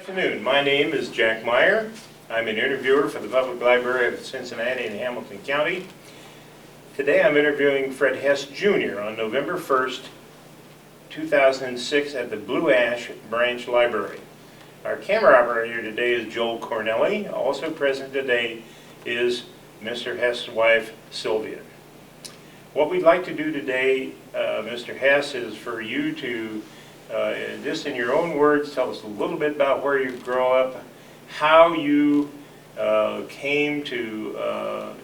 Afternoon. My name is Jack Meyer. I'm an interviewer for the Public Library of Cincinnati and Hamilton County. Today I'm interviewing Fred Hess Jr. on November 1st, 2006 at the Blue Ash Branch Library. Our camera operator today is Joel Cornelli. Also present today is Mr. Hess' wife, Sylvia. What we'd like to do today, Mr. Hess, is for you to just in your own words, tell us a little bit about where you grew up, how you came to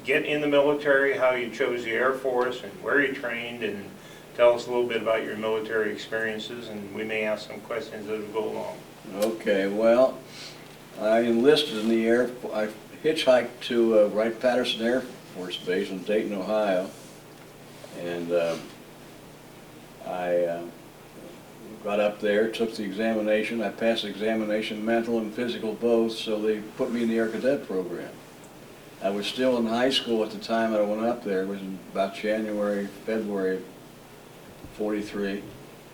get in the military, how you chose the Air Force, and where you trained, and tell us a little bit about your military experiences, and we may ask some questions as we go along. Okay, well, I enlisted in the Air Force. I hitchhiked to Wright-Patterson Air Force Base in Dayton, Ohio, and I got up there, took the examination. I passed the examination, mental and physical both, so they put me in the Air Cadet program. I was still in high school at the time that I went up there. It was in about January, February of '43,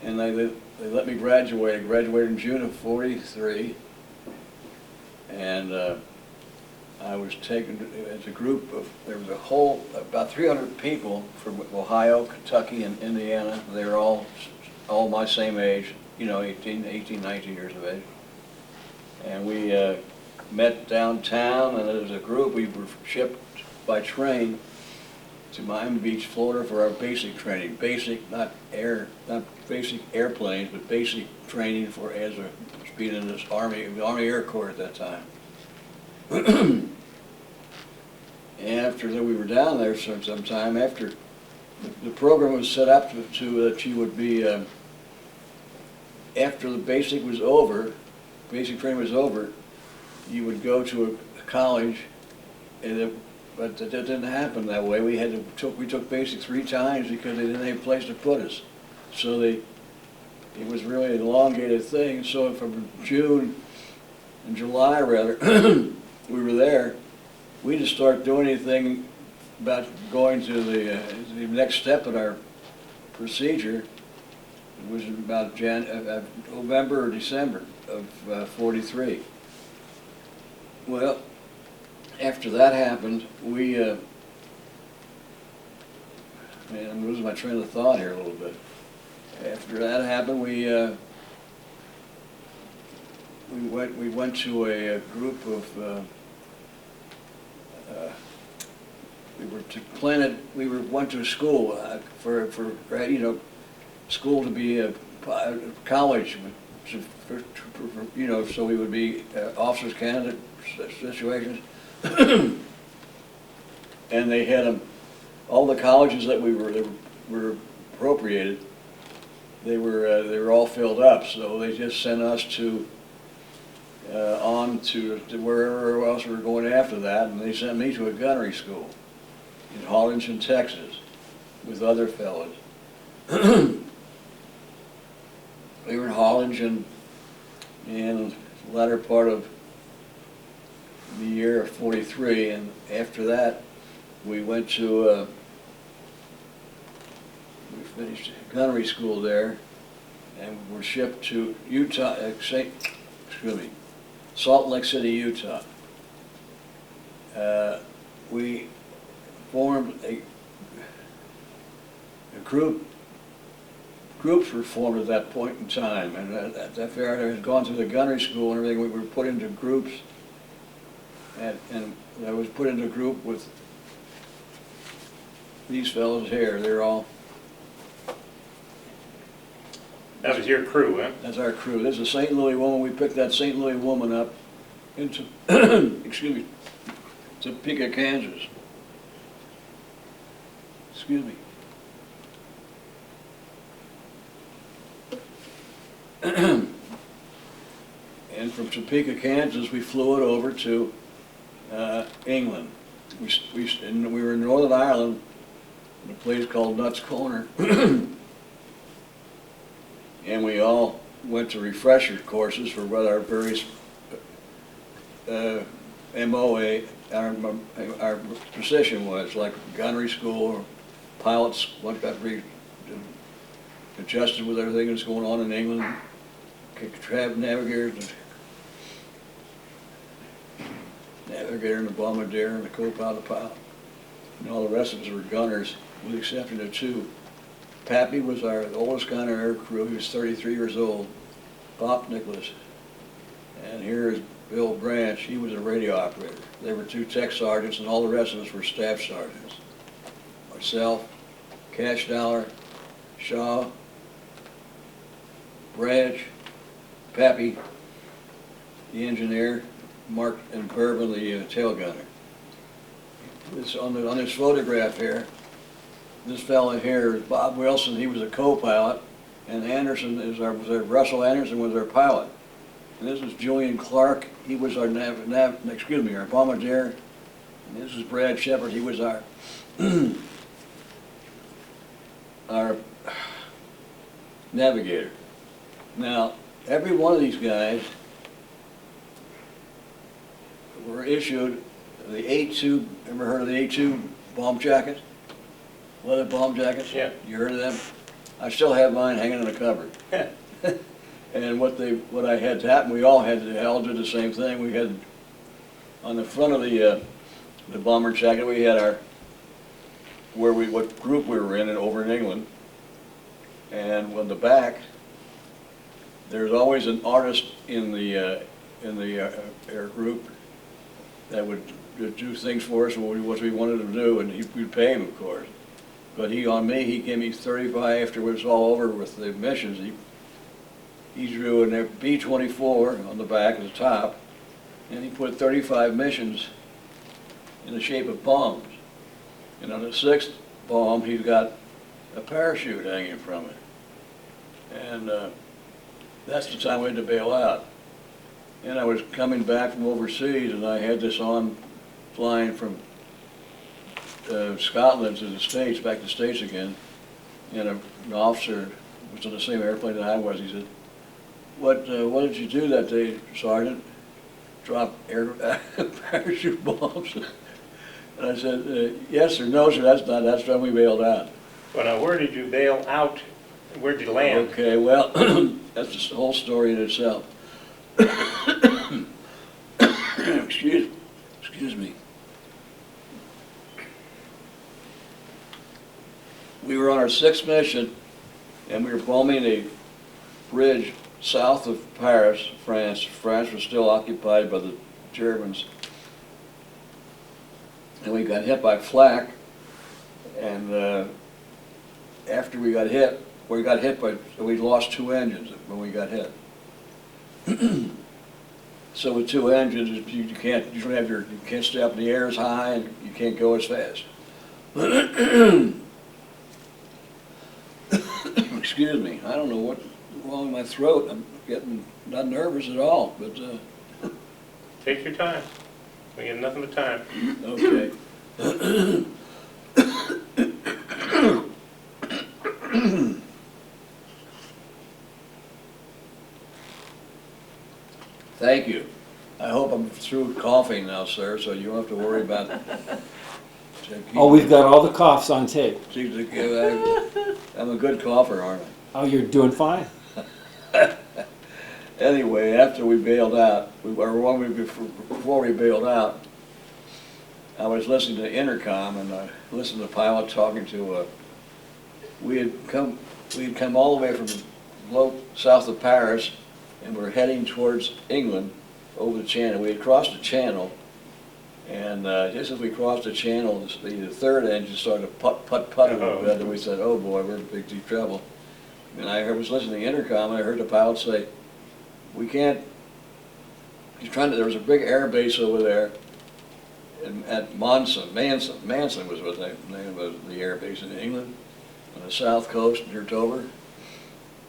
and they let me graduate. I graduated in June of '43, and I was taken as a group of, there was a whole, about 300 people from Ohio, Kentucky, and Indiana. They were all my same age, you know, 18, 19 years of age. And we met downtown, and as a group we were shipped by train to Miami Beach, Florida for our basic training. Basic, not basic airplanes, but basic training for as a, being in this Army Air Corps at that time. After that, we were down there some time after the program was set up to that you would be after the basic was over, basic training was over, you would go to a college, and but that didn't happen that way. We took basic 3 times because they didn't have a place to put us. So it was really an elongated thing. So from June and July rather, we were there. We didn't start doing anything about going to the next step in our procedure. It was about November or December of '43. Well, after that happened, man, I'm losing my train of thought here a little bit. After that happened, we went to a group of we went to school for you know, school to be a college, you know, so we would be officers candidate situations. And they had them, all the colleges that were appropriated, they were all filled up, so they just sent us to on to wherever else we were going after that, and they sent me to a gunnery school in Harlingen, Texas, with other fellows. We were in Harlingen in the latter part of the year of '43, and after that we went to we finished gunnery school there, and we were shipped to Utah, Salt Lake City, Utah. We formed a group. Groups were formed at that point in time, and after I had gone through the gunnery school and everything, we were put into groups, and I was put into a group with these fellows here. They're all. That was your crew, huh? That's our crew. This is a St. Louis woman. We picked that St. Louis woman up into, excuse me, Topeka, Kansas. Excuse me. And from Topeka, Kansas, we flew it over to England. We were in Northern Ireland, in a place called Nuts Corner. And we all went to refresher courses for what our various MOA, our position was, like gunnery school, pilots, what got adjusted with everything that's going on in England, navigator and the bombardier and the co-pilot, and all the rest of us were gunners, with the exception of two. Pappy was our oldest gunner in our crew. He was 33 years old. Bob Nicholas. And here is Bill Branch. He was a radio operator. They were two tech sergeants, and all the rest of us were staff sergeants. Myself, Cash Dollar, Shaw, Branch, Pappy, the engineer, Mark and Bourbon, the tail gunner. This, on this photograph here, this fellow here is Bob Wilson. He was a co-pilot, and Anderson Russell Anderson was our pilot. And this is Julian Clark. He was our our bombardier. And this is Brad Shepard. He was our our navigator. Now, every one of these guys were issued the A2, ever heard of the A2 bomb jacket? Leather bomb jackets? Yeah. You heard of them? I still have mine hanging in the cupboard. And what I had to happen, we all did the same thing. We had, on the front of the bomber jacket, we had what group we were in over in England. And on the back, there's always an artist in the air group that would do things for us, what we wanted to do, and we'd pay him, of course. But he gave me 35 after it was all over with the missions. He drew a B-24 on the back at the top, and he put 35 missions in the shape of bombs. And on the 6th bomb, he's got a parachute hanging from it. And that's the time we had to bail out. And I was coming back from overseas, and I had this on flying from Scotland to the States, back to the States again. And an officer was on the same airplane that I was. He said, what did you do that day, Sergeant? Drop parachute bombs. And I said, yes or no, sir, that's when we bailed out. Well, now, where did you bail out? Where did you land? Okay, well, that's the whole story in itself. Excuse me. We were on our 6th mission, and we were bombing a bridge south of Paris, France. France was still occupied by the Germans. And we got hit by flak, and after we got hit we lost 2 engines when we got hit. So with 2 engines, you can't stay up in the air as high, and you can't go as fast. Excuse me, I don't know what's wrong with my throat. I'm getting not nervous at all, but Take your time. We got nothing but time. okay. Thank you. I hope I'm through coughing now, sir, so you don't have to worry about it. Oh, we've got all the coughs on tape. I'm a good cougher, aren't I? Oh, you're doing fine. Anyway, after we bailed out, before we bailed out, I was listening to intercom, and I listened to the pilot talking to. We had come all the way from south of Paris, and we're heading towards England over the channel. We had crossed the channel, and just as we crossed the channel, the 3rd engine started to put a little bit, and we said, "Oh boy, we're in big deep trouble." And I was listening to the intercom, and I heard the pilot say, "We can't." There was a big air base over there, at Manson was what the name of the air base in England, on the south coast near Dover.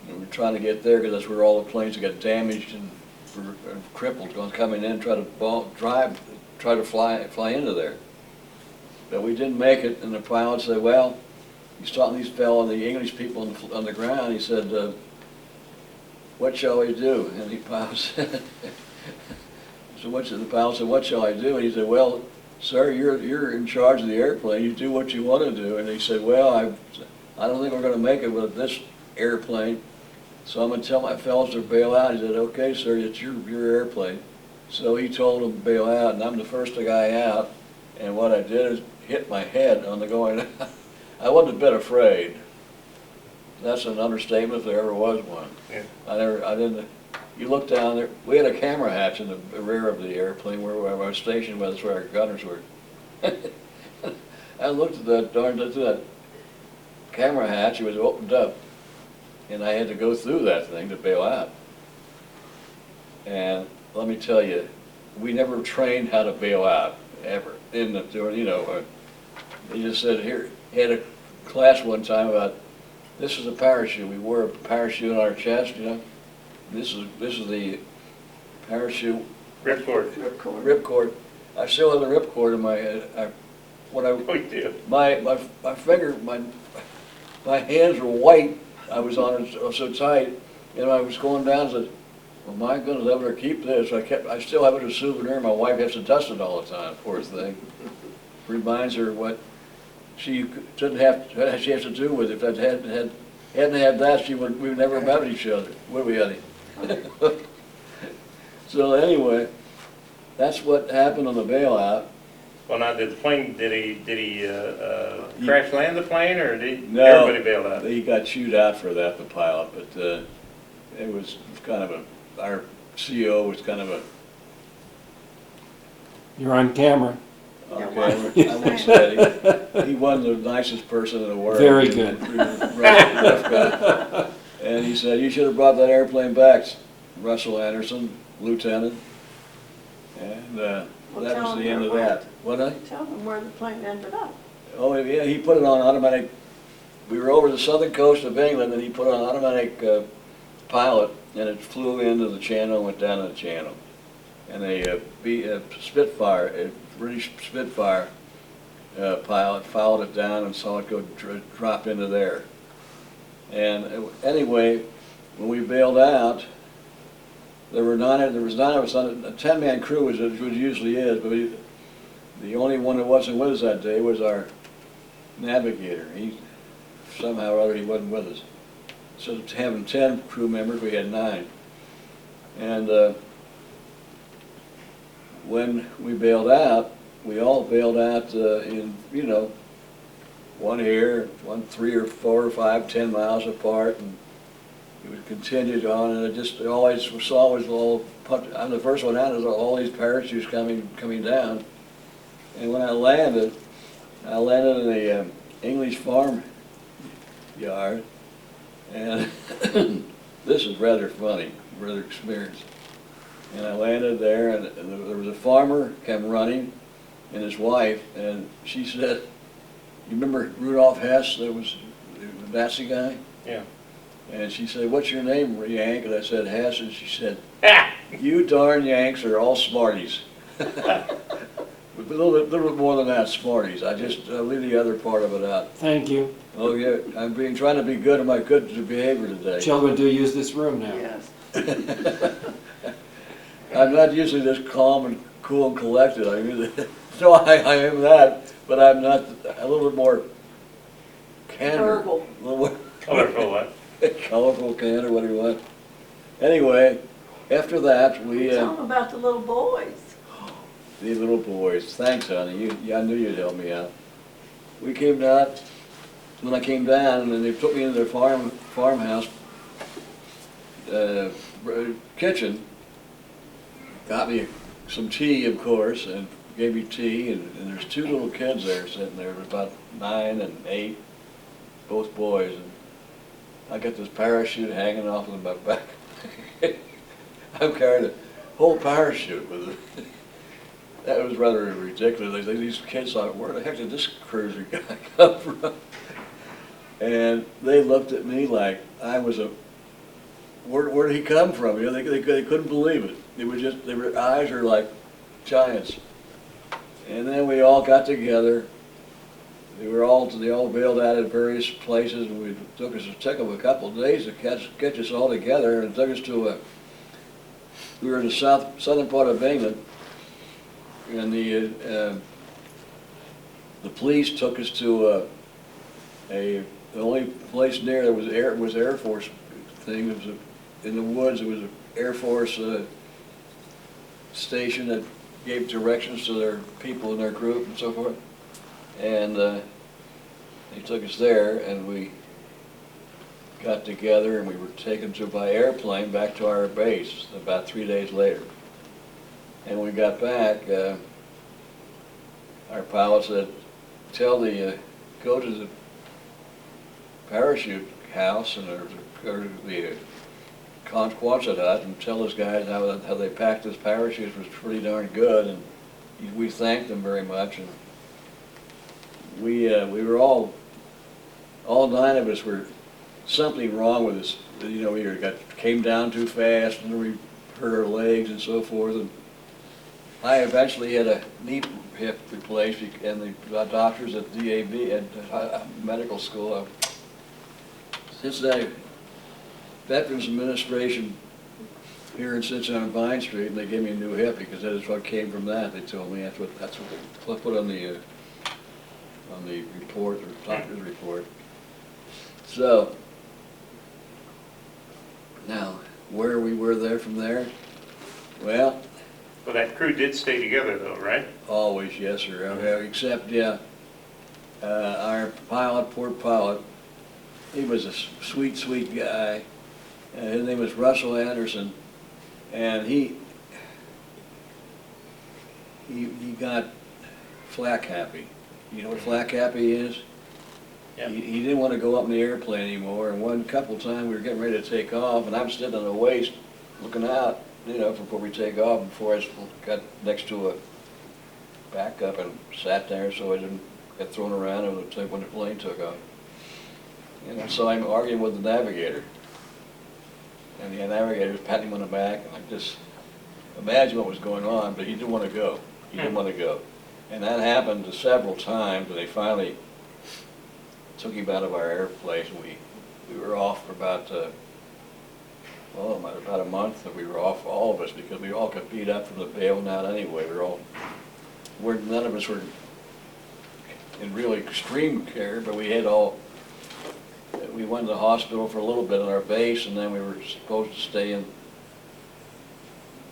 And we're trying to get there because that's where all the planes that got damaged and were crippled coming in, try to fly into there. But we didn't make it, and the pilot said, well, he's talking to these fellow, the English people on the ground. He said, what shall we do? And the pilot said, the pilot said, what shall I do? And he said, well, sir, you're in charge of the airplane. You do what you want to do. And he said, well, I don't think we're going to make it with this airplane. So I'm gonna tell my fellows to bail out. He said, okay, sir, it's your airplane. So he told them to bail out, and I'm the first guy out. And what I did is hit my head on the going out. I wasn't a bit afraid. That's an understatement if there ever was one. Yeah. I didn't, you look down there, we had a camera hatch in the rear of the airplane where I was stationed, that's where our gunners were. I looked at that camera hatch, it was opened up, and I had to go through that thing to bail out. And let me tell you, we never trained how to bail out, ever. They just said, here, had a class one time about, this is a parachute. We wore a parachute on our chest, you know. This is the parachute Ripcord. ripcord. I still have the ripcord in my head. Oh, you do? My finger, my hands were white. I was on it so tight, and I was going down. I said, "Well, my goodness, I better keep this." I still have it as a souvenir. My wife has to dust it all the time. Poor thing. Reminds her what she didn't have. She has to do with it. If I hadn't had that, we'd never met each other, would we, Eddie? So anyway, that's what happened on the bailout. Well, now, did he crash land the plane, or did No, everybody bail out? He got chewed out for that, the pilot, but it was kind of our CEO was kind of a, You're on camera. okay, I won't say, he wasn't the nicest person in the world. Very good. He was a rough guy. And he said, you should have brought that airplane back, Russell Anderson, Lieutenant. And that was the end of that. What? Tell them where the plane ended up. Oh, yeah, he put it on automatic. We were over the southern coast of England, and he put on automatic pilot, and it flew into the channel and went down to the channel. And a Spitfire, a British Spitfire pilot followed it down and saw it go drop into there. And anyway, when we bailed out, there was nine of us on a 10-man crew, as it usually is, but the only one that wasn't with us that day was our navigator. He somehow or other he wasn't with us. So having 10 crew members, we had 9. And when we bailed out, we all bailed out in, one here, 3 or 4 or 5, 10 miles apart, and it was continued on, and it always was all. I'm the first one out. There's all these parachutes coming down, and when I landed in the English farm yard, and this is rather funny, rather experience. And I landed there, and there was a farmer came running, and his wife, and she said, "You remember Rudolph Hess? That was the Nazi guy." Yeah. And she said, "What's your name, Yank?" And I said, "Hess." And she said, "You darn Yanks are all smarties." But a little bit more than that, smarties. I'll leave the other part of it out. Thank you. Oh yeah, I'm trying to be good in my good behavior today. Children do use this room now. Yes. I'm not usually this calm and cool and collected. I mean, no, I am that, but I'm not. A little bit more candor. Verbal. A little more Colorful, what? colorful candor, what do you want? Anyway, after that, we. Tell them about the little boys. The little boys. Thanks, honey. I knew you'd help me out. We came down. When I came down, and then they put me in their farmhouse kitchen. Got me some tea, of course, and gave me tea. And there's 2 little kids there sitting there, about 9 and 8, both boys. And I got this parachute hanging off of my back. I'm carrying a whole parachute with it. That was rather ridiculous. These kids thought, where the heck did this cruiser guy come from? And they looked at me like I was where did he come from? They couldn't believe it. It was just, their eyes are like giants. And then we all got together. They all bailed out at various places, and it took them a couple of days to catch us all together, and it took us to we were in the southern part of England, and the police took us to the only place near that was Air Force thing. It was in the woods. It was an Air Force station that gave directions to their people in their group and so forth. And they took us there, and we got together, and we were taken by airplane back to our base about 3 days later. And when we got back, our pilot said, go to the parachute house and or the Quonset hut and tell those guys how they packed those parachutes was pretty darn good, and we thanked them very much. And we were all 9 of us were something wrong with us. You know, we came down too fast, and we hurt our legs and so forth. And I eventually had a knee hip replaced, and the doctors at DAB at medical school. Since that Veterans Administration here in Cincinnati on Vine Street, and they gave me a new hip because that is what came from that. They told me that's what they put on the report, or doctor's report. So now where we were there from there, well, that crew did stay together though, right? always, yes, sir. Except, yeah, our pilot, poor pilot, he was a sweet, sweet guy. His name was Russell Anderson, and he got flak happy. You know what flak happy is? Yeah. He didn't want to go up in the airplane anymore, and one couple times we were getting ready to take off, and I'm sitting on the waist looking out, you know, before we take off, before I got next to a backup and sat there so I didn't get thrown around when the plane took off. And so I'm arguing with the navigator. And the navigator was patting him on the back, and I just imagine what was going on, but he didn't want to go. He didn't want to go. And that happened several times, and they finally took him out of our airplane, and we were off for about a month, and we were off, all of us, because we all got beat up from the bailing out anyway. None of us were in really extreme care, but we went to the hospital for a little bit on our base, and then we were supposed to stay and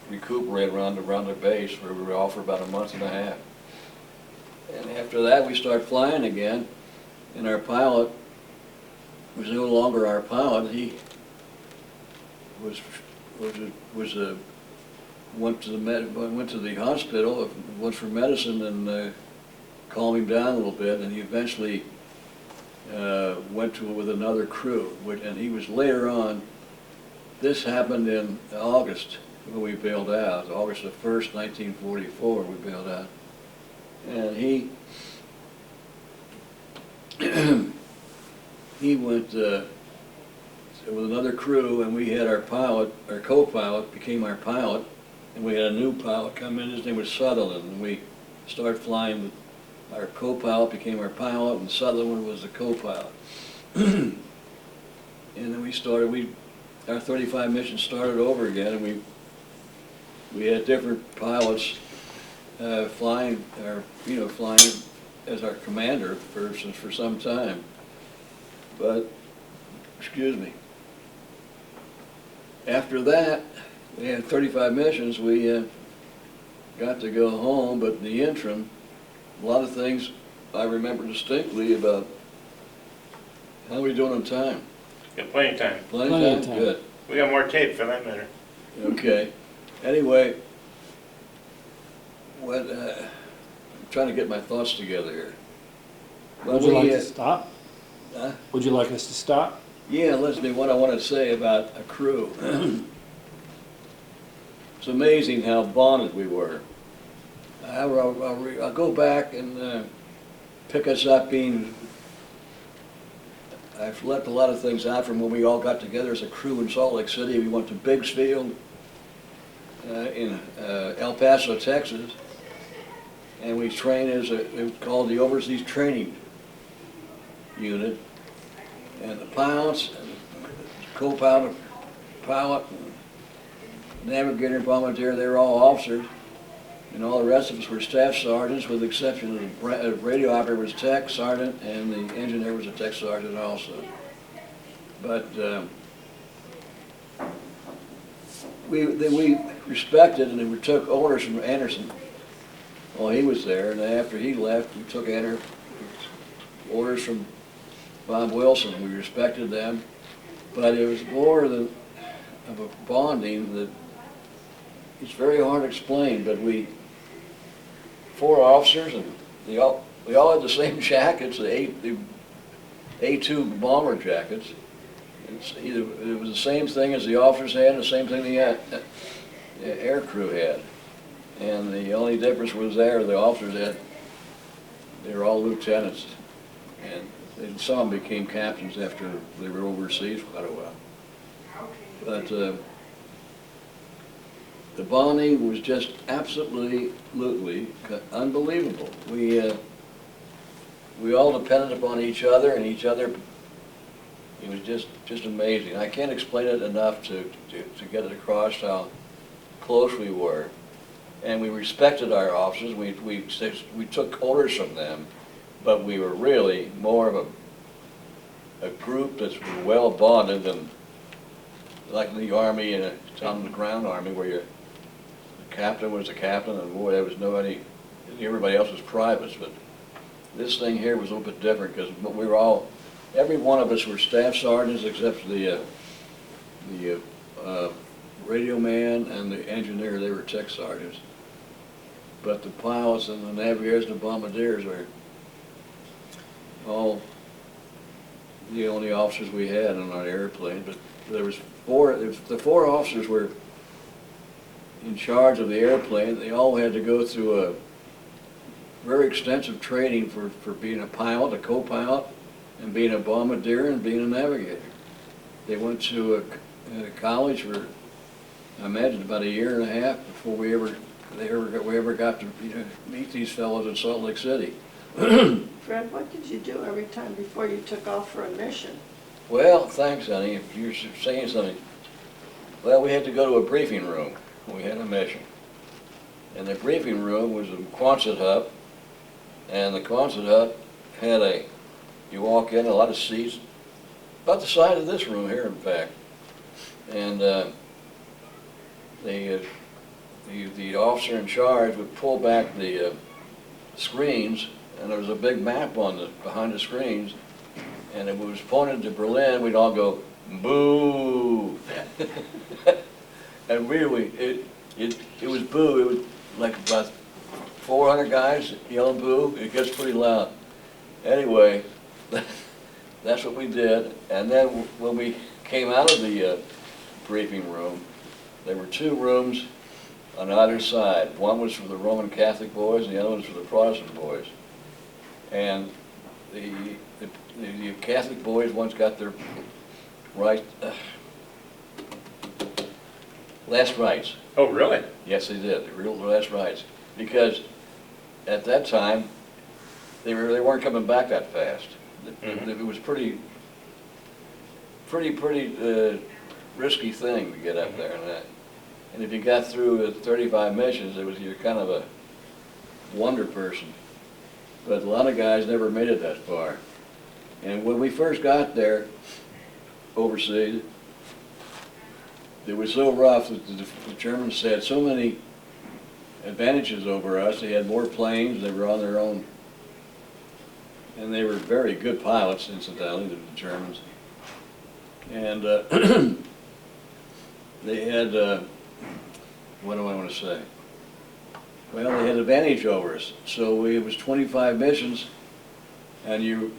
recuperate around the base, where we were off for about a month and a half. And after that, we started flying again, and our pilot was no longer our pilot. He went to the hospital, went for medicine, and calmed him down a little bit, and he eventually went with another crew, and he was later on. This happened in August when we bailed out, August the 1st, 1944, we bailed out. And he went with another crew, and we had our pilot, our co-pilot became our pilot, and we had a new pilot come in. His name was Sutherland, and we started flying with our co-pilot became our pilot, and Sutherland was the co-pilot. And then our 35 mission started over again, and we had different pilots flying as our commander for some time. But, excuse me, after that, we had 35 missions. We got to go home, but in the interim, a lot of things I remember distinctly about. How are we doing on time? Got plenty of time. Plenty of time. Good. We got more tape for that matter. Okay. Anyway, I'm trying to get my thoughts together here. Would you like to stop? Huh? Would you like us to stop? Yeah, listen to what I want to say about a crew. It's amazing how bonded we were. I'll go back and pick us up being. I've left a lot of things out from when we all got together as a crew in Salt Lake City. We went to Biggsfield in El Paso, Texas, and we trained it was called the Overseas Training Unit. And the pilots, and co-pilot, pilot, and navigator and bombardier, they were all officers. And all the rest of us were staff sergeants, with the exception of the radio operator was tech sergeant, and the engineer was a tech sergeant also. But we respected and we took orders from Anderson while he was there, and after he left, we took orders from Bob Wilson. We respected them, but it was more of a bonding that it's very hard to explain. But four officers, and we all had the same jackets, the A2 bomber jackets. It was the same thing as the officers had, the same thing the air crew had. And the only difference was the officers they were all lieutenants. And some of them became captains after they were overseas for quite a while. But the bonding was just absolutely unbelievable. We all depended upon each other, and each other. It was just amazing. I can't explain it enough to get it across how close we were. And we respected our officers. We took orders from them, but we were really more of a group that's well bonded than like in the Army and on the ground Army, where the captain was a captain, and boy, there was nobody. Everybody else was privates. But this thing here was a little bit different because we were all. Every one of us were staff sergeants except the radio man and the engineer. They were tech sergeants. But the pilots and the navigators and the bombardiers were all the only officers we had on our airplane. But there was the four officers were in charge of the airplane. They all had to go through a very extensive training for being a pilot, a co-pilot, and being a bombardier and being a navigator. They went to a college for, I imagine, about a year and a half before we ever got to meet these fellows in Salt Lake City. Fred, what did you do every time before you took off for a mission? Well, thanks, honey. If you're saying something, well, we had to go to a briefing room. We had a mission, and the briefing room was a Quonset hut, and the Quonset hut had you walk in, a lot of seats, about the size of this room here, in fact. And the officer in charge would pull back the screens, and there was a big map behind the screens, and if it was pointed to Berlin, we'd all go, boo! And really, it was boo. It was like about 400 guys yelling boo. It gets pretty loud. Anyway, that's what we did. And then when we came out of the briefing room, there were two rooms on either side. One was for the Roman Catholic boys, and the other one was for the Protestant boys. And the Catholic boys once got their last rites. Oh, really? Yes, they did. The real last rites, because at that time they weren't coming back that fast. It was pretty risky thing to get up there and that. And if you got through 35 missions, you're kind of a wonder person. But a lot of guys never made it that far. And when we first got there, overseas, it was so rough that the Germans had so many advantages over us. They had more planes, they were on their own. And they were very good pilots, incidentally, the Germans. And they had, what do I want to say? Well, they had advantage over us. So it was 25 missions, and you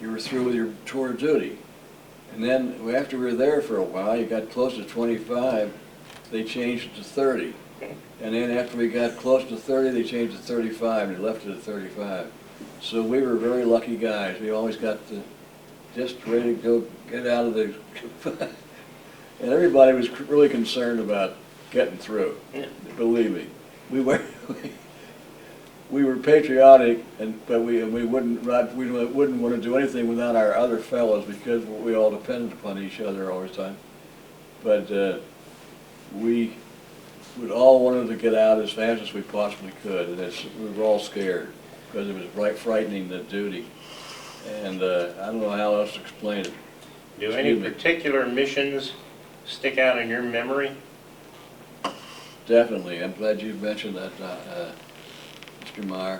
were through with your tour of duty. And then after we were there for a while, you got close to 25, they changed it to 30. And then after we got close to 30, they changed it to 35, and they left it at 35. So we were very lucky guys. We always got just ready to go get out of the... And everybody was really concerned about getting through. Yeah. Believe me. We were patriotic, but we wouldn't want to do anything without our other fellows, because we all depended upon each other all the time. But we would all wanted to get out as fast as we possibly could, and we were all scared because it was frightening, the duty. And I don't know how else to explain it. Do any particular missions stick out in your memory? definitely. I'm glad you mentioned that, Mr. Meyer.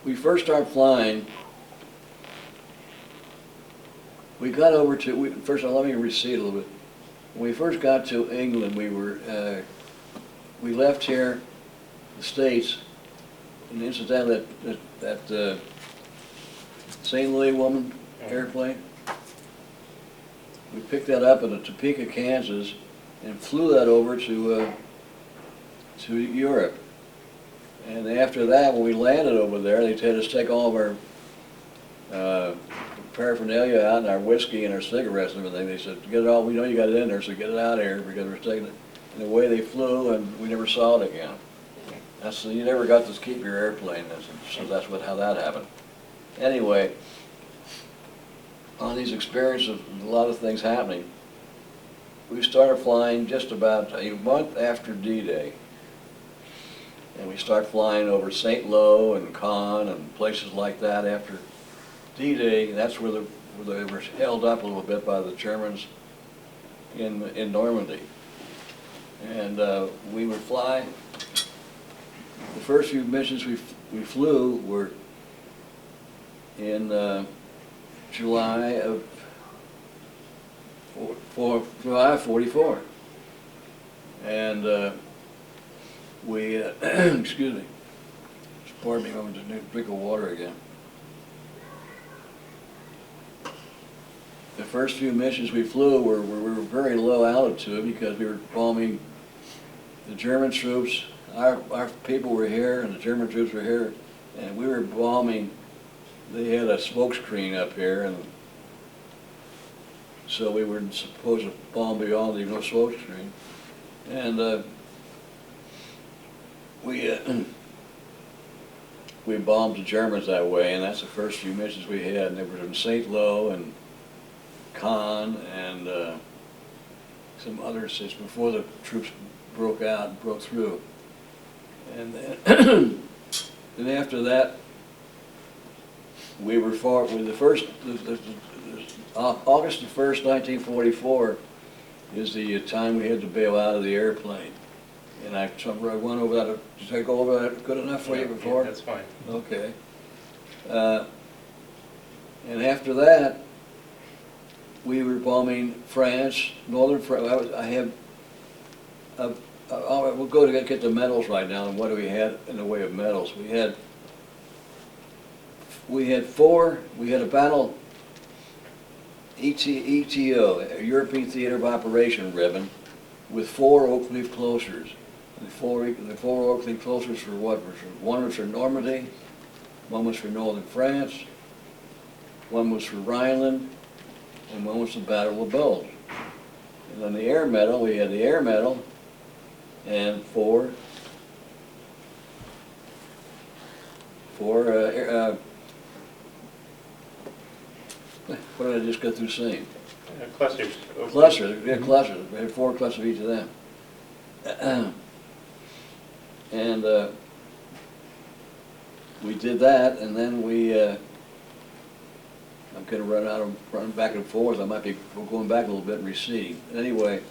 We first started flying, we got over to, first of all, let me recede a little bit. When we first got to England, we left here, the States, and incidentally, that St. Louis woman airplane, we picked that up in Topeka, Kansas, and flew that over to Europe. And after that, when we landed over there, they had us take all of our paraphernalia out, and our whiskey and our cigarettes and everything. They said, get it all, we know you got it in there, so get it out of here, because we're taking it. And away they flew, and we never saw it again. You never got to keep your airplane, so that's how that happened. Anyway, on these experiences of a lot of things happening, we started flying just about a month after D-Day. And we start flying over St. Lo and Caen and places like that after D-Day. That's where they were held up a little bit by the Germans in Normandy. And we would fly. The first few missions we flew were in July of July 44. And we, excuse me, pardon me, I'm just need a drink of water again. The first few missions we flew we were very low altitude because we were bombing the German troops. Our people were here and the German troops were here, and we were bombing. They had a smoke screen up here, and so we were supposed to bomb beyond the smoke screen. And we bombed the Germans that way, and that's the first few missions we had. And they were in St. Lo and Caen and some other cities before the troops broke out and broke through. And then, then after that, we were far. August the 1st, 1944, is the time we had to bail out of the airplane. And I went over that. Did I go over that good enough for you before? Yeah, that's fine. Okay. And after that, we were bombing France, northern France. We'll go to get the medals right now. And what do we have in the way of medals? We had a battle ETO, a European Theater of Operation ribbon, with 4 oak leaf closures. The four oak leaf closures for what? One was for Normandy, one was for northern France, one was for Rhineland, and one was the Battle of Bulge. And then the air medal, we had the air medal, and four what did I just go through saying? Clusters. Clusters, we had clusters. We had 4 clusters of each of them. And we did that, and then I'm going to run back and forth. I might be going back a little bit and receding. Anyway,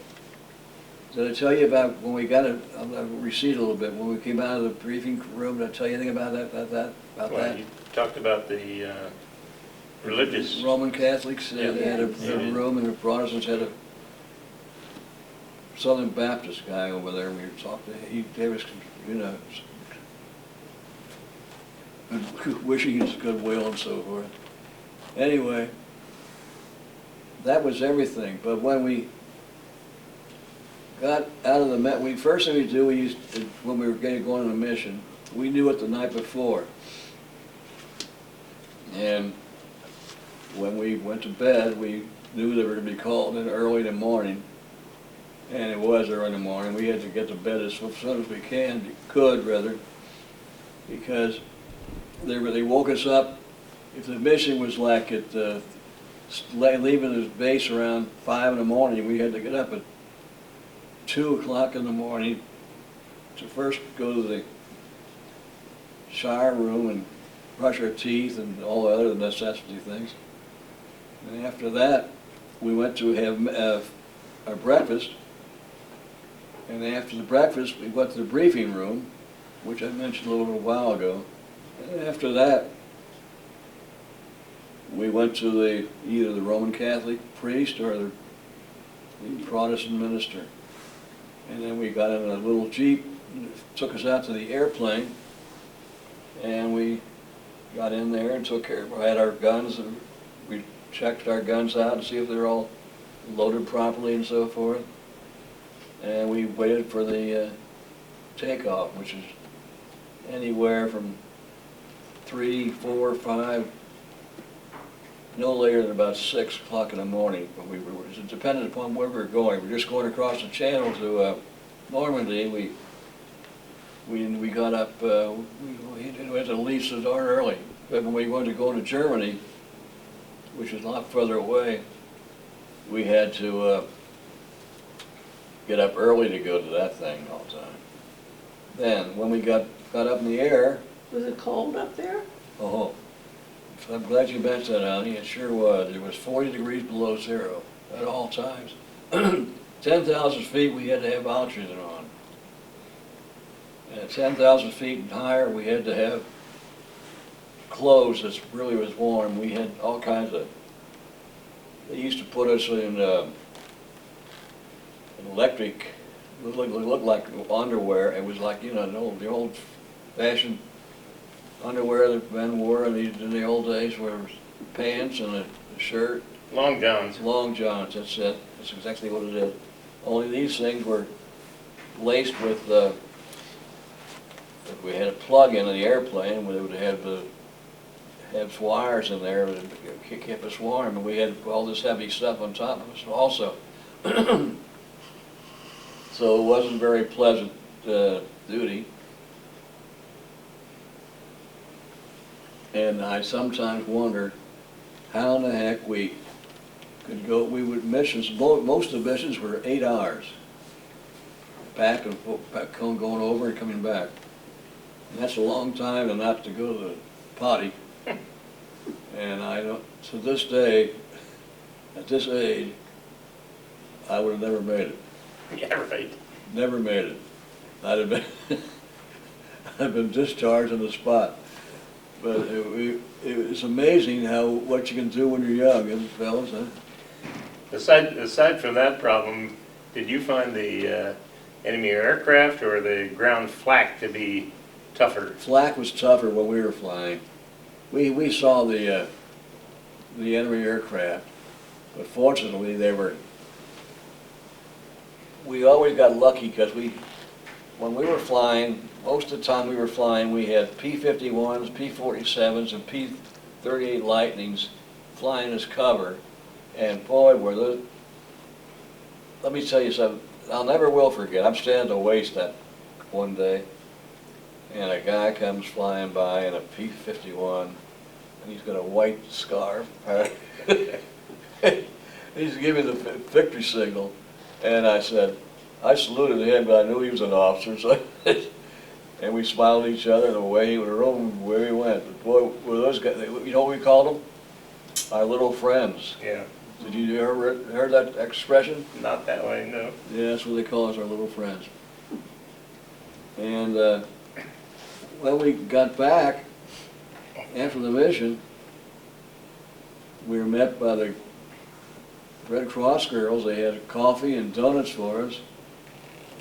did I tell you about when we got it? I'll recede a little bit. When we came out of the briefing room, did I tell you anything about that? Well, you talked about the religious. Roman Catholics had a room, and the Protestants had a Southern Baptist guy over there. We talked to him. He was, wishing us goodwill and so forth. Anyway, that was everything. But when we got out of the first thing we do, when we were going on a mission, we knew it the night before. And when we went to bed, we knew they were going to be called in early in the morning. And it was early in the morning. We had to get to bed as soon as we could, because they woke us up. If the mission was like leaving the base around 5 in the morning, we had to get up at 2 o'clock in the morning to first go to the shower room and brush our teeth and all the other necessity things. And after that, we went to have our breakfast. And after the breakfast, we went to the briefing room, which I mentioned a little while ago. And after that, we went to either the Roman Catholic priest or the Protestant minister. And then we got in a little Jeep, and it took us out to the airplane, and we got in there and took care, we had our guns, and we checked our guns out to see if they're all loaded properly and so forth. And we waited for the takeoff, which is anywhere from 3, 4, 5, no later than about 6 o'clock in the morning. But it depended upon where we were going. We were just going across the channel to Normandy. We got up, we went to leave so darn early. But when we wanted to go to Germany, which is a lot further away, we had to get up early to go to that thing all the time. Then, when we got up in the air, Was it cold up there? oh, I'm glad you mentioned that, honey. It sure was. It was 40 degrees below zero at all times. 10,000 feet, we had to have oxygen on. And at 10,000 feet and higher, we had to have clothes that really was warm. We had all kinds of, they used to put us in an electric, it looked like underwear. It was like, you know, the old-fashioned underwear that men wore in the old days, where it was pants and a shirt. Long johns. Long johns, that's it. That's exactly what it is. Only these things were laced with, we had a plug in the airplane, we would have wires in there that kept us warm, and we had all this heavy stuff on top of us also. So it wasn't very pleasant duty. And I sometimes wondered how in the heck we could go, missions, most of the missions were 8 hours. Back and back, going over and coming back. And that's a long time and not to go to the potty. And I don't, to this day, at this age, I would have never made it. Yeah, right. Never made it. I'd have been, I'd been discharged on the spot. But it's amazing what you can do when you're young, isn't it, fellas? Huh? Aside from that problem, did you find the enemy aircraft or the ground flak to be tougher? Flak was tougher when we were flying. We saw the enemy aircraft, but fortunately we always got lucky because when we were flying, most of the time we were flying, we had P-51s, P-47s, and P-38 Lightnings flying as cover. And boy, were those, let me tell you something, I'll never will forget. I'm standing at the waist that one day, and a guy comes flying by in a P-51, and he's got a white scarf. He's giving the victory signal, and I saluted him, but I knew he was an officer, so and we smiled at each other, and away we went. But boy, were those guys, you know what we called them? Our little friends. Yeah. Did you ever heard that expression? Not that way, no. Yeah, that's what they call us, our little friends. And when we got back after the mission, we were met by the Red Cross girls. They had coffee and donuts for us.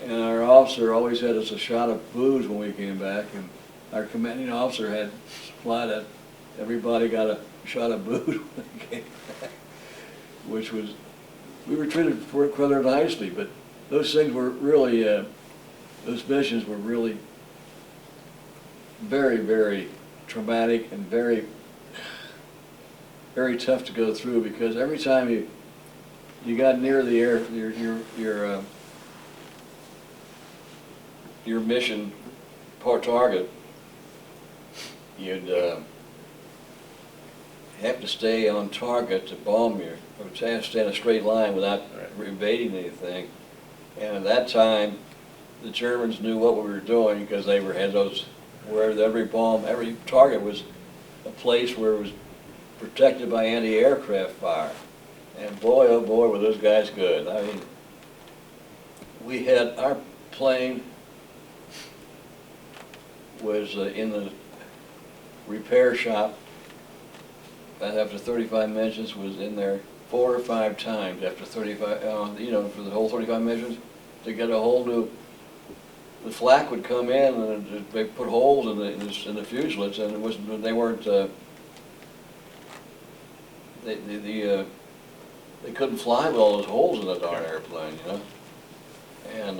And our officer always had us a shot of booze when we came back. And our commanding officer had supplied that. Everybody got a shot of booze when they came back. Which was, we were treated rather nicely, but those things were really, those missions were really very, very traumatic and very, very tough to go through, because every time you got near the your mission target, you'd have to stay on target to bomb you, or to stay in a straight line without evading anything. And at that time, the Germans knew what we were doing, because they had those, where every target was a place where it was protected by anti-aircraft fire. And boy, oh boy, were those guys good. I mean, we had plane was in the repair shop, after 35 missions, was in there 4 or 5 times after 35, you know, for the whole 35 missions, to get a whole new, the flak would come in and they put holes in the fuselages, and it wasn't, they weren't, they couldn't fly with all those holes in the darn airplane, you know? And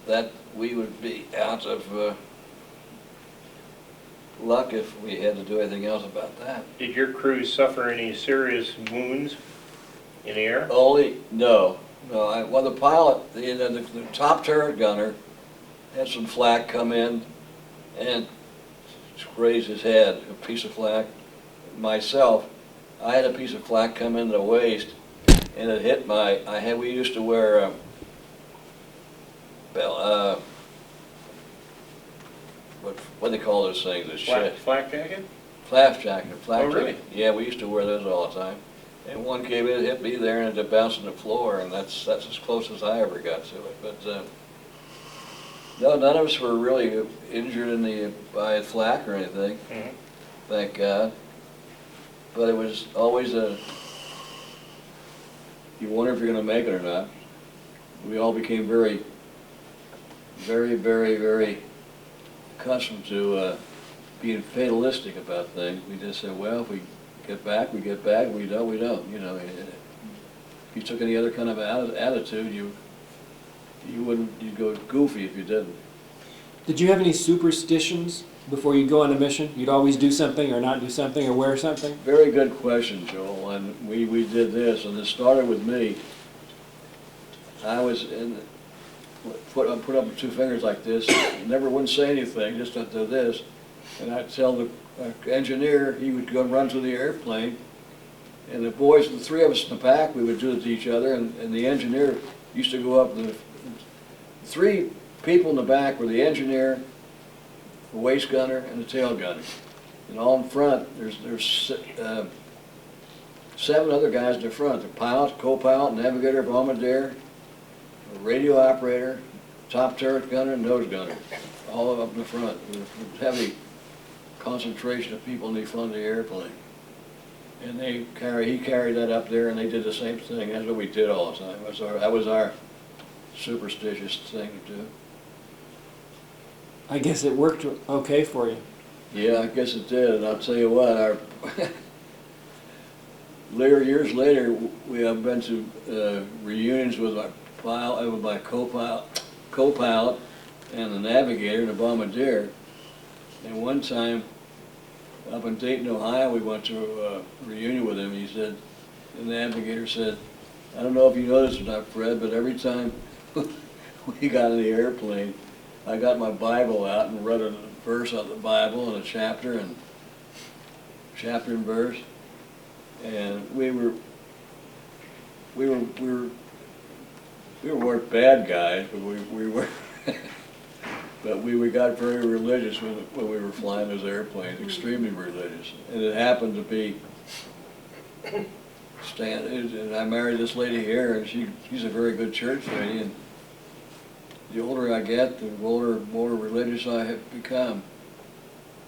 that we would be out of luck if we had to do anything else about that. Did your crew suffer any serious wounds in the air? No. Well, the pilot, the top turret gunner had some flak come in and grazed his head, a piece of flak. Myself, I had a piece of flak come in the waist, and it hit we used to wear what do they call those things? Flak jacket? Flak jacket. Oh, really? Yeah, we used to wear those all the time. And one came in, hit me there, and it bounced on the floor, and that's as close as I ever got to it. But no, none of us were really injured by flak or anything, thank God. But it was always you wonder if you're going to make it or not. We all became very, very, very, very accustomed to being fatalistic about things. We just said, well, if we get back, we get back. We don't, we don't. You know, if you took any other kind of attitude, you'd go goofy if you didn't. Did you have any superstitions before you go on a mission? You'd always do something or not do something or wear something? Very good question, Joel. And we did this, and it started with me. I was put up 2 fingers like this, never wouldn't say anything, just to do this. And I'd tell the engineer, he would go run to the airplane, and the boys, the 3 of us in the back, we would do it to each other, and the engineer used to go up, the 3 people in the back were the engineer, the waist gunner, and the tail gunner. And all in front, there's 7 other guys in the front, the pilot, co-pilot, navigator, bombardier, radio operator, top turret gunner, and nose gunner, all up in the front, with heavy concentration of people in the front of the airplane. And he carried that up there, and they did the same thing. That's what we did all the time. That was our superstitious thing to do. I guess it worked okay for you. Yeah, I guess it did, and I'll tell you what, years later, we have been to reunions with my co-pilot and the navigator and the bombardier. And one time, up in Dayton, Ohio, we went to a reunion with him. He said, the navigator said, I don't know if you know this or not, Fred, but every time we got in the airplane, I got my Bible out and read a verse out of the Bible and a chapter and verse. And we weren't bad guys, but we were but we got very religious when we were flying those airplanes, extremely religious. And it happened to be and I married this lady here, and she's a very good church lady, and the older I get, the more religious I have become,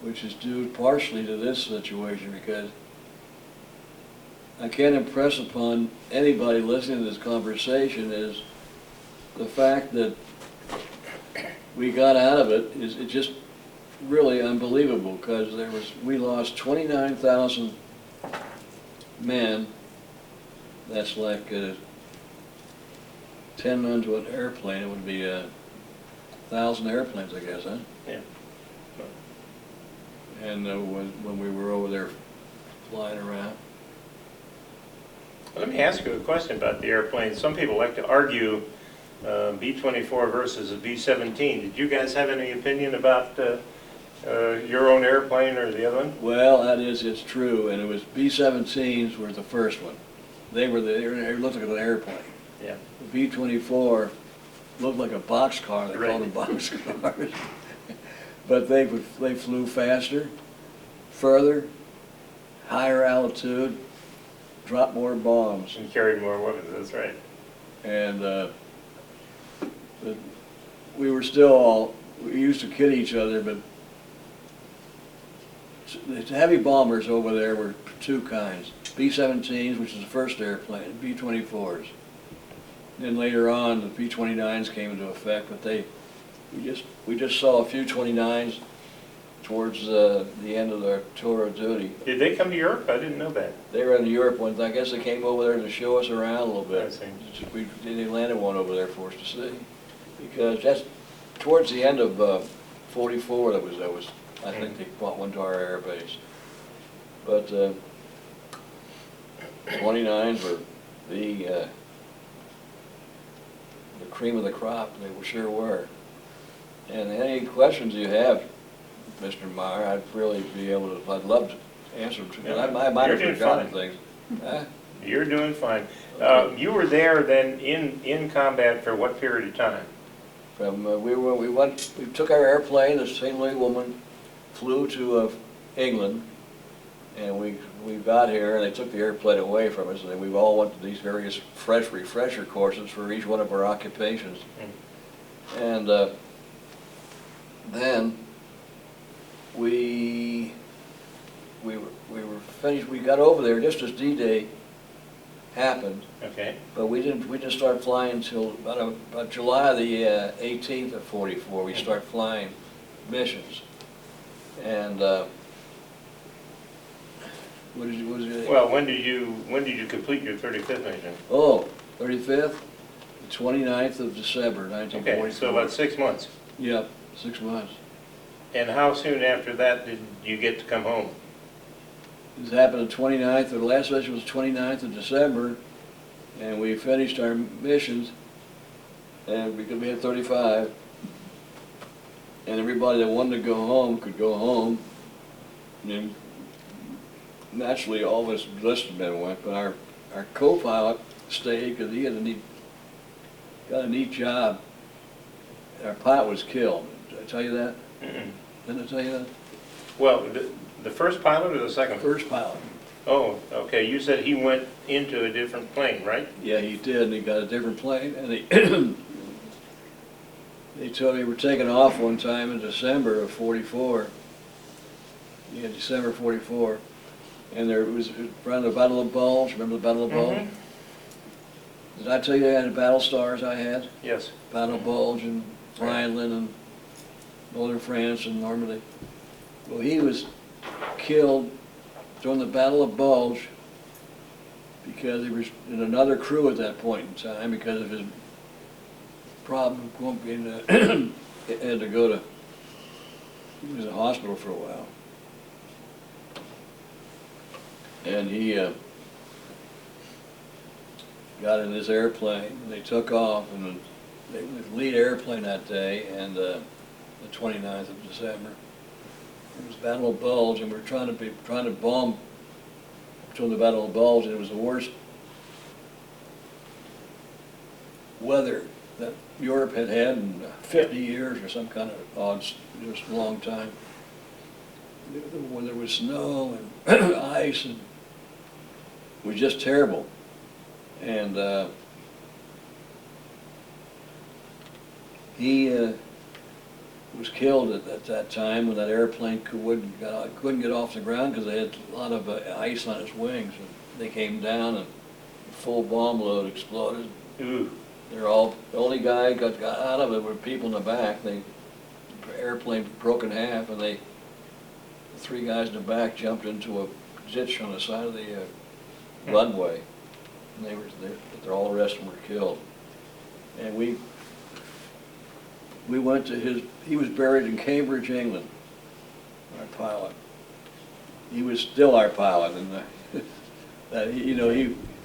which is due partially to this situation, because I can't impress upon anybody listening to this conversation is the fact that we got out of it is just really unbelievable, because we lost 29,000 men. That's like 10 men to an airplane. It would be 1,000 airplanes, I guess, huh? Yeah. And when we were over there flying around. Let me ask you a question about the airplane. Some people like to argue B-24 versus a B-17. Did you guys have any opinion about your own airplane or the other one? Well, it's true, and it was B-17s were the first one. They looked like an airplane. Yeah. The B-24 looked like a boxcar. They called them boxcars. But they flew faster, further, higher altitude, dropped more bombs. And carried more weapons, that's right. And But we were still all, we used to kid each other, but the heavy bombers over there were two kinds. B-17s, which is the first airplane, B-24s. Then later on, the B-29s came into effect, but we just saw a few 29s towards the end of their tour of duty. Did they come to Europe? I didn't know that. They were in Europe once. I guess they came over there to show us around a little I bit. see. They landed one over there for us to see. Because that's towards the end of 44 that was I think they brought one to our air base. But 29s were the cream of the crop. They sure were. And any questions you have, Mr. Meyer, I'd really be able to, I'd love to answer them. Yeah, I might have you're doing forgotten fine. things. Huh? You're doing fine. Okay. You were there then in combat for what period of time? From we took our airplane. The St. Louis woman flew to England, and we got here, and they took the airplane away from us, and then we all went to these various refresher courses for each one of our occupations. And then we were finished. We got over there just as D-Day happened. Okay. But we didn't start flying until about July the 18th of 44. We start flying missions. And what was it? Well, when did you complete your 35th mission? Oh, 35th, the 29th of December, 1944. Okay, so about 6 months. Yep, 6 months. And how soon after that did you get to come home? This happened the 29th, the last mission was 29th of December, and we finished our missions, and because we had 35, and everybody that wanted to go home could go home, and then naturally all of us enlisted men went, but our co-pilot stayed because he had got a neat job. Our pilot was killed. Did I tell you that? Didn't I tell you that? Well, the first pilot or the second? First pilot. Oh, okay. You said he went into a different plane, right? Yeah, he did, and he got a different plane, and they told me we were taking off one time in December of 44. Yeah, December 44. And there was around the Battle of Bulge. Remember the Battle of Bulge? Did I tell you I had battle stars I had? Yes. Battle of Bulge and Rhineland and Northern France and Normandy. Well, he was killed during the Battle of Bulge because he was in another crew at that point in time because of his problem being had to go to, he was in the hospital for a while. And he got in this airplane, and they took off, and they were the lead airplane that day, and the 29th of December. It was Battle of Bulge, and we were trying to bomb between the Battle of Bulge, and it was the worst weather that Europe had had in 50 years or some kind of odd, just a long time. When there was snow and ice, and it was just terrible. And he was killed at that time when that airplane couldn't get off the ground because they had a lot of ice on its wings. And they came down and a full bomb load exploded. Ooh. They're all, the only guy got out of it were people in the back. The airplane broke in half, and the three guys in the back jumped into a ditch on the side of the runway. And all the rest of them were killed. And we went to he was buried in Cambridge, England, our pilot. He was still our pilot, and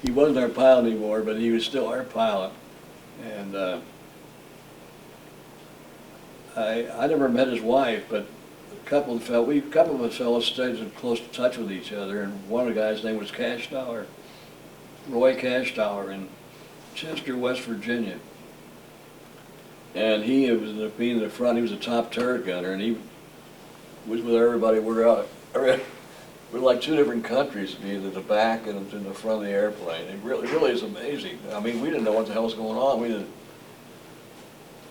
he wasn't our pilot anymore, but he was still our pilot. And I never met his wife, but a couple of us fellows stayed in close touch with each other, and one of the guys' name was Roy Cashtower in Chester, West Virginia. And he was being in the front, he was a top turret gunner, and he was with everybody. We're like two different countries, being at the back and in the front of the airplane. It really is amazing. I mean, we didn't know what the hell was going on.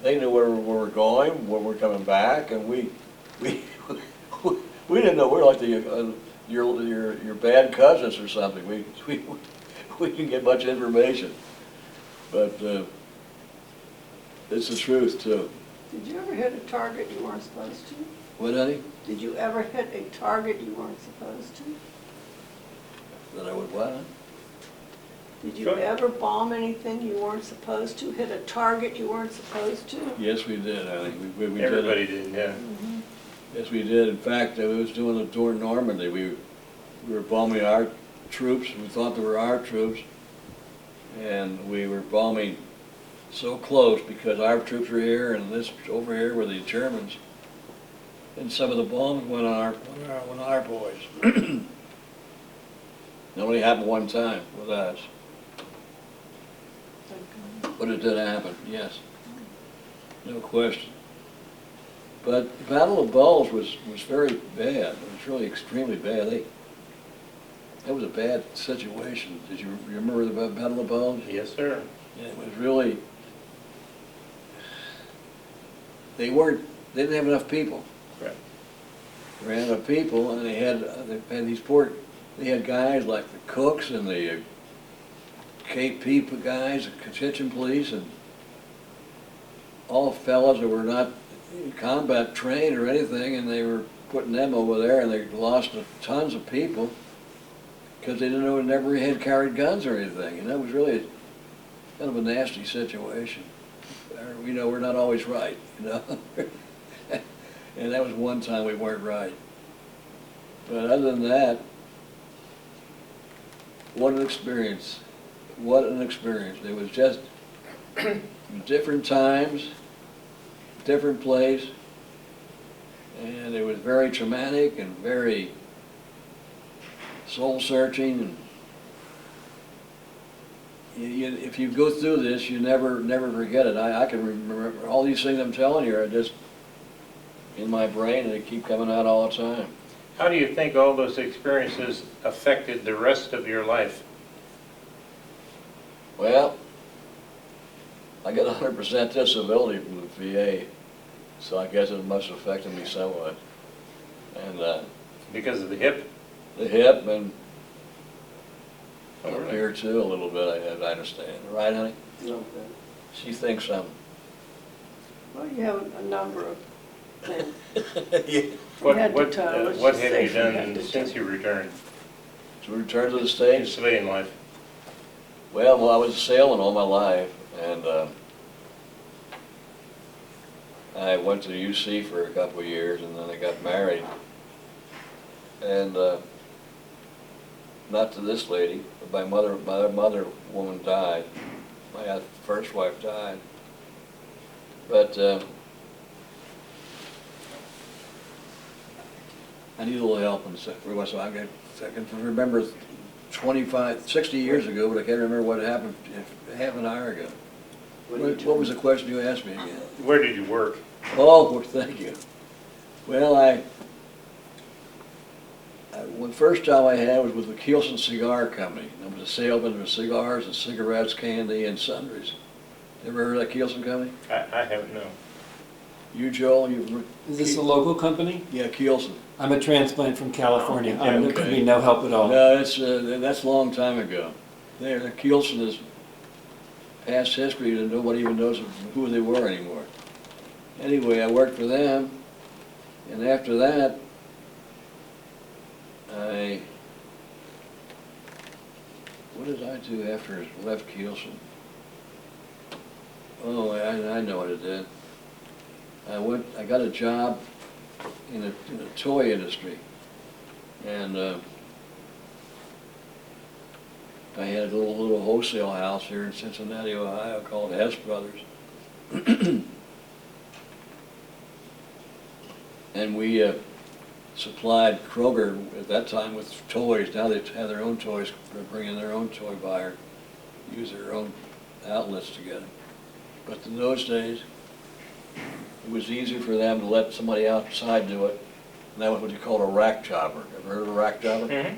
they knew where we're going, when we're coming back, and we we didn't know. We're like your bad cousins or something. We didn't get much information, but it's the truth too. Did you ever hit a target you weren't supposed to? What, honey? Did you ever hit a target you weren't supposed to? That I would what? Huh? Did you Go ahead. ever bomb anything you weren't supposed to? Hit a target you weren't supposed to? Yes, we did, honey. We did it. Everybody did, yeah. Yes, we did. In fact, I was doing the tour in Normandy. We were bombing our troops. We thought they were our troops. And we were bombing so close because our troops were here and this over here were the Germans. And some of the bombs went on our boys. It only happened one time with us. But it did happen, yes. No question. But the Battle of Bulge was very bad. It was really extremely bad. That was a bad situation. Did you remember the Battle of Bulge? Yes, sir. Yeah, it was really, they didn't have enough people. Right. They ran out of people, and they had guys like the cooks and the KP guys, the kitchen police, and all fellas that were not combat trained or anything, and they were putting them over there, and they lost tons of people because they didn't know, never had carried guns or anything. And that was really kind of a nasty situation. You know, we're not always right, you know. And that was one time we weren't right. But other than that, what an experience. What an experience. It was just different times, different place, and it was very traumatic and very soul-searching. And if you go through this, you never forget it. I can remember all these things I'm telling you are just in my brain, and they keep coming out all the time. How do you think all those experiences affected the rest of your life? Well, I got 100% disability from the VA, so I guess it must have affected me somewhat. And Because of the hip? the hip and Oh, up really? here too a little bit, I understand. Right, honey? A little bit. She thinks something. Well, you have a number of things. Yeah. What, Head to what, toe, let's what just have say you from head done to since toe. you returned So we returned to the to States. civilian life? Well, I was sailing all my life, and I went to UC for a couple of years, and then I got married. And not to this lady, but my mother woman died. My first wife died. But I need a little help in a second. So I can remember 60 years ago, but I can't remember what happened half an hour ago. What was the question you asked me again? Where did you work? Oh, well, thank you. Well, the first job I had was with the Kielsen Cigar Company. I was a salesman of cigars and cigarettes, candy, and sundries. Ever heard of that Kielsen Company? I haven't, no. You, Joel, you've... Is this a local company? Yeah, Kielsen. I'm a transplant from California. Oh, There okay. could be no help at all. No, that's a long time ago. Kielsen is past history, and nobody even knows who they were anymore. Anyway, I worked for them, and after that, what did I do after I left Kielsen? Oh, I know what I did. I got a job in a toy industry, and I had a little wholesale house here in Cincinnati, Ohio, called Hess Brothers. And we supplied Kroger at that time with toys. Now they have their own toys, bring in their own toy buyer, use their own outlets together. But in those days, it was easy for them to let somebody outside do it. And that was what you called a rack jobber. Ever heard of a rack jobber? Mm-hmm.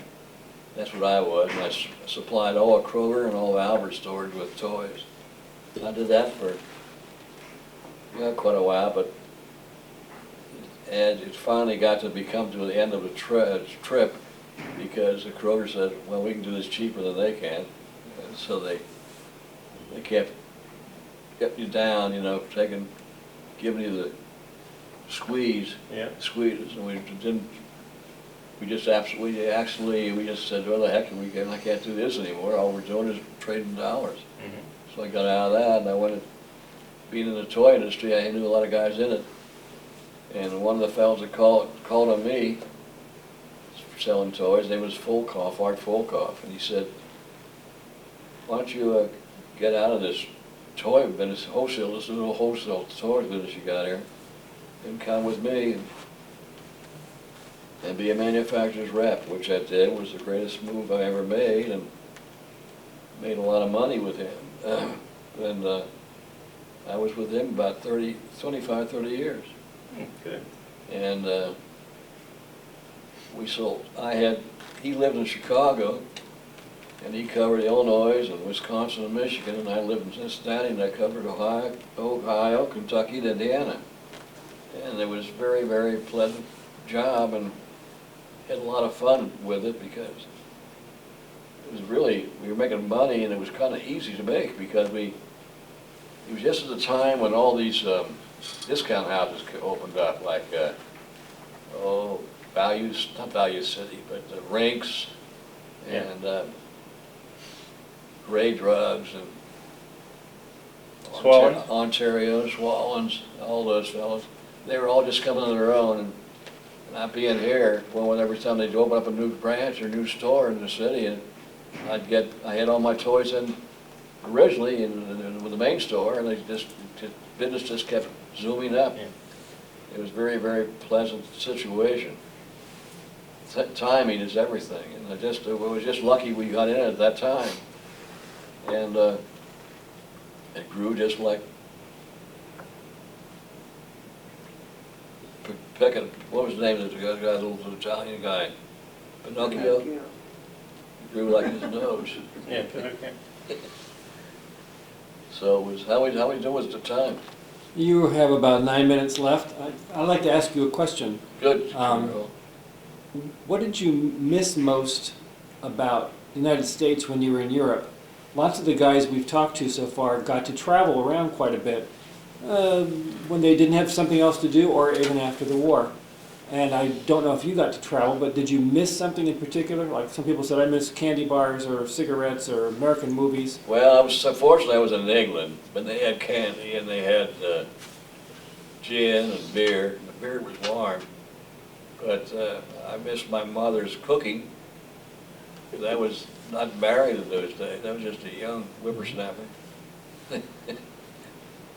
That's what I was. And I supplied all of Kroger and all of Albert stores with toys. I did that for quite a while, but and it finally got to become to the end of the trip because the Kroger said, well, we can do this cheaper than they can. And so they kept you down, giving you the squeeze, Yeah. squeezes, and we just said, well, the heck, I can't do this anymore. All we're doing is trading dollars. Mhm. So I got out of that, and I went, being in the toy industry, I knew a lot of guys in it. And one of the fellows that called on me, selling toys, his name was Art Folkoff, and he said, why don't you get out of this toy business, this little wholesale toy business you got here, and come with me and be a manufacturer's rep, which I did. Was the greatest move I ever made, and made a lot of money with him. And I was with him about 25, 30 years. Good. And he lived in Chicago, and he covered Illinois and Wisconsin and Michigan, and I lived in Cincinnati, and I covered Ohio, Kentucky, and Indiana. And it was a very, very pleasant job, and had a lot of fun with it because it was really, we were making money, and it was kind of easy to make because it was just at the time when all these discount houses opened up, like, not Value City, but the Rinks, and Gray Drugs, and Swallens? Ontario, Swallens, all those fellows. They were all just coming on their own, and not being here, well, every time they'd open up a new branch or new store in the city, and I had all my toys in originally with the main store, and business just kept zooming up. Yeah. It was a very, very pleasant situation. Timing is everything, and I was just lucky we got in at that time. And it grew just like what was the name of the guy, the little Italian guy? Pinocchio? It grew like his nose. Yeah, okay. So it was, how we doing at the time? You have about 9 minutes left. I'd like to ask you a question. Good. What did you miss most about the United States when you were in Europe? Lots of the guys we've talked to so far got to travel around quite a bit when they didn't have something else to do or even after the war. And I don't know if you got to travel, but did you miss something in particular? Like some people said, I miss candy bars or cigarettes or American movies. Well, fortunately I was in England, but they had candy and they had gin and beer. The beer was warm. But I missed my mother's cooking, because I was not married in those days. I was just a young whippersnapper,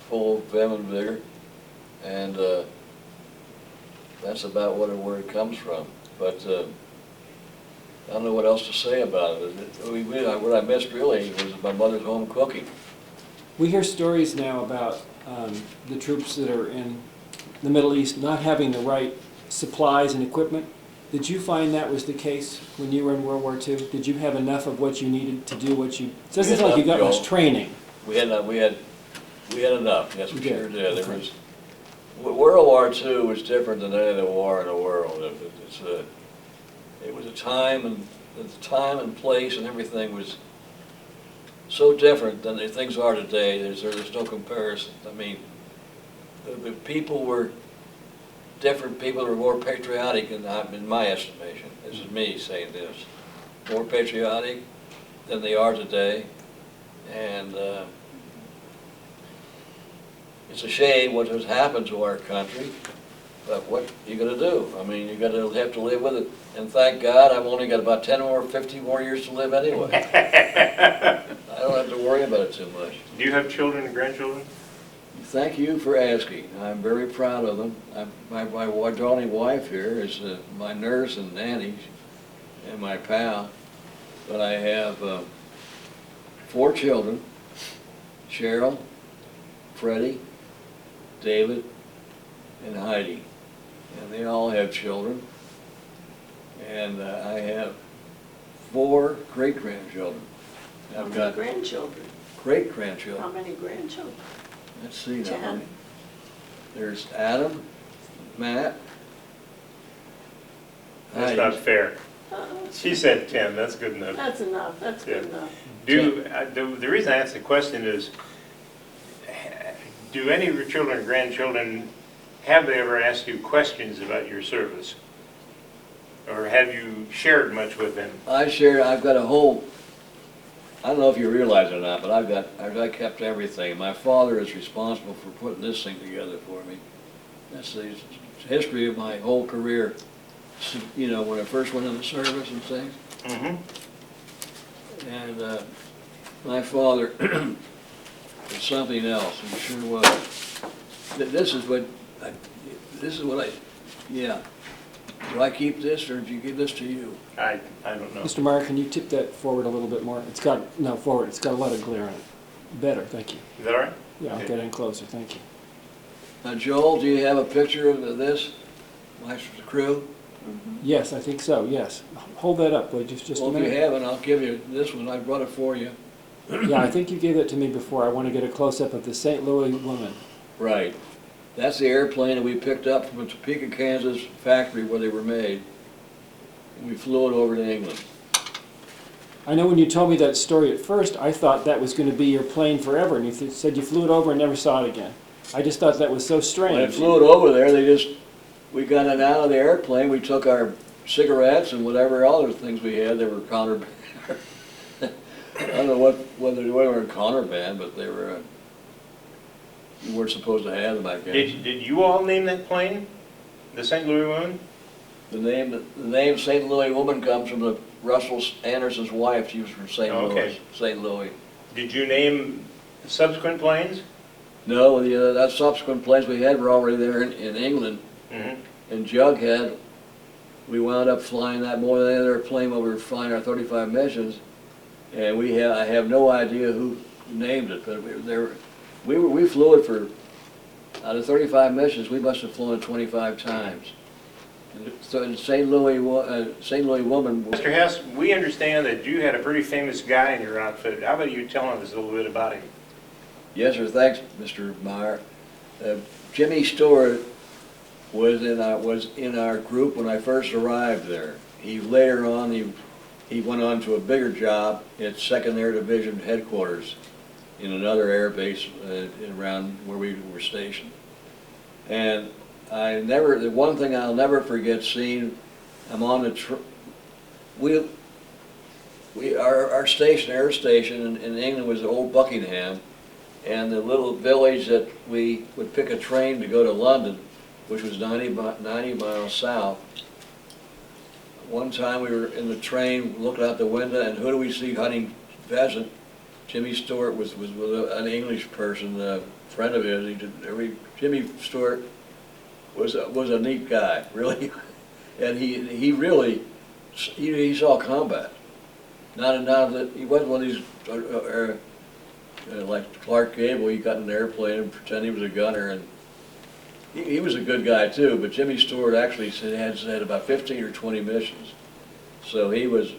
full of vim and vigor. And that's about where it comes from. But I don't know what else to say about it. What I missed really was my mother's home cooking. We hear stories now about the troops that are in the Middle East not having the right supplies and equipment. Did you find that was the case when you were in World War II? Did you have enough of what you needed to do what you... It doesn't sound like you got much training. We had enough, yes, we sure did. Okay. World War II was different than any other war in the world. It was a time and place and everything was so different than things are today. There's no comparison. I mean, the people were different. People were more patriotic, in my estimation. This is me saying this. More patriotic than they are today, and it's a shame what has happened to our country, but what are you going to do? I mean, you're going to have to live with it. And thank God I've only got about 10 or 50 more years to live anyway. I don't have to worry about it too much. Do you have children and grandchildren? Thank you for asking. I'm very proud of them. My darling wife here is my nurse and nanny and my pal. But I have 4 children, Cheryl, Freddie, David, and Heidi. And they all have children. And I have 4 great-grandchildren. How many grandchildren? Great-grandchildren. How many grandchildren? Let's see now. 10. There's Adam, Matt. That's not fair. She said 10, that's good enough. That's enough, that's good Yeah. enough. The reason I asked the question is, do any of your children or grandchildren, have they ever asked you questions about your service? Or have you shared much with them? I've got a whole, I don't know if you realize it or not, but I've kept everything. My father is responsible for putting this thing together for me. That's the history of my whole career. You know, when I first went in the service and things. Mm-hmm. And my father was something else, he sure was. This is what I, yeah. Do I keep this, or do you give this to you? I don't know. Mr. Meyer, can you tip that forward a little bit more? It's got, no, forward, it's got a lot of glare on it. Better, thank you. Is that all right? Yeah, I'll Okay. get in closer, thank you. Now, Joel, do you have a picture of this, my crew? Yes, I think so, yes. Hold that up, would you, just a Well, if you minute? haven't, I'll give you this one, I brought it for you. Yeah, I think you gave that to me before. I want to get a close-up of the St. Louis woman. Right. That's the airplane that we picked up from a Topeka, Kansas factory where they were made. And we flew it over to England. I know when you told me that story at first, I thought that was going to be your plane forever, and you said you flew it over and never saw it again. I just thought that was so When I strange. flew it over there, we got it out of the airplane, we took our cigarettes and whatever other things we had, they were contraband. I don't know whether they were contraband, but they were, you weren't supposed to have them, I guess. Did you all name that plane? The St. Louis woman? The name St. Louis woman comes from the Russell Anderson's wife. She was from St. Okay. Louis. St. Louis. Did you name subsequent planes? No, that subsequent planes we had were already there in England. Mm-hmm. And Jughead, we wound up flying that more than any other plane while we were flying our 35 missions. And I have no idea who named it, but we flew it for, out of 35 missions, we must have flown it 25 times. And so in St. Louis woman. Mr. Hess, we understand that you had a pretty famous guy in your outfit. How about you telling us a little bit about him? Yes, sir. Thanks, Mr. Meyer. Jimmy Stewart was in our group when I first arrived there. Later on he went on to a bigger job at 2nd Air Division headquarters in another air base around where we were stationed. And the one thing I'll never forget seeing, I'm on our station, air station in England was Old Buckingham, and the little village that we would pick a train to go to London, which was 90 miles south. One time we were in the train, looked out the window, and who do we see hunting pheasant? Jimmy Stewart was with an English person, a friend of his. Jimmy Stewart was a neat guy, really, and he really saw combat. Not that he wasn't one of these like Clark Gable. He got in an airplane and pretended he was a gunner, and he was a good guy too. But Jimmy Stewart actually had about 15 or 20 missions, so he was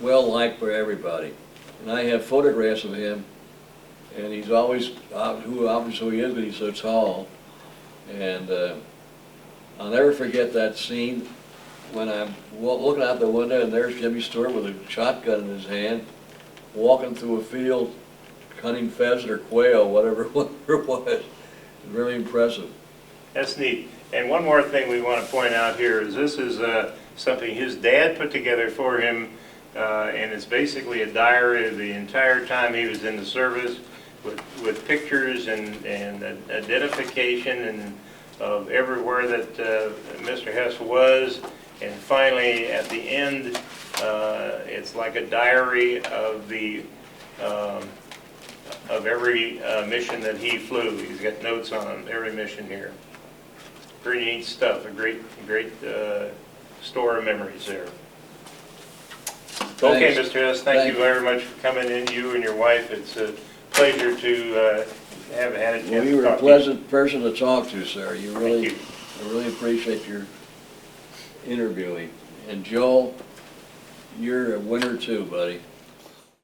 well liked by everybody. And I have photographs of him, and he's always obviously he is, but he's so tall. And I'll never forget that scene when I'm looking out the window and there's Jimmy Stewart with a shotgun in his hand, walking through a field, hunting pheasant or quail, whatever it was. Very impressive. That's neat. And one more thing we want to point out here is this is something his dad put together for him, and it's basically a diary of the entire time he was in the service with pictures and identification and of everywhere that Mr. Hess was. And finally, at the end, it's like a diary of every mission that he flew. He's got notes on every mission here. Pretty neat stuff. A great store of memories there. Okay, Mr. Hess, thank you very much for coming in, you and your wife. It's a pleasure to have had a chance to talk to you. Well, you were a pleasant person to talk to, sir. Thank you. I really appreciate your interviewing. And Joel, you're a winner too, buddy.